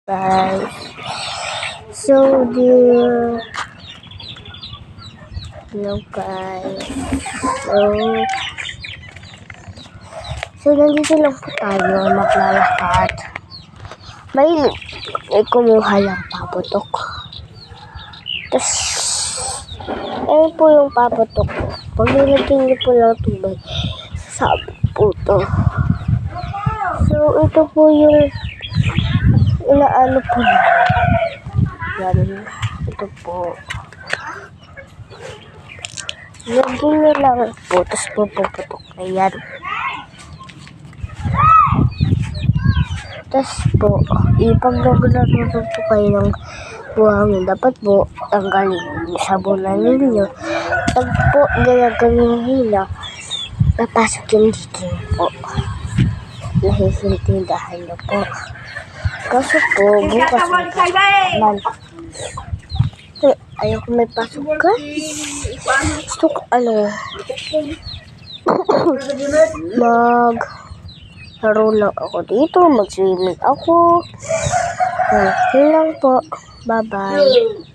Guys, so dear, hello guys, so nandito lang po tayo maglalakad. May kumuha lang paputok. Tapos ayun po yung paputok ko. Pag nilagyan niyo po lang tubig sa puto. So ito po yung inaano po na. Yan. Ito po. Lagyan nyo lang po. Tapos po puputok na yan. Tapos po, ipag naglaro po kayo ng buhangin. Dapat po, tanggalin yung sabunan ninyo. Pag po ginagawa yung hila, papasok yung dito po. Nahihintindahan nyo po. Kasi po, bukas man. Ayoko may pasok guys. Gusto ko laro lang ako dito. Mag-swimming ako. Yun lang po. Bye-bye.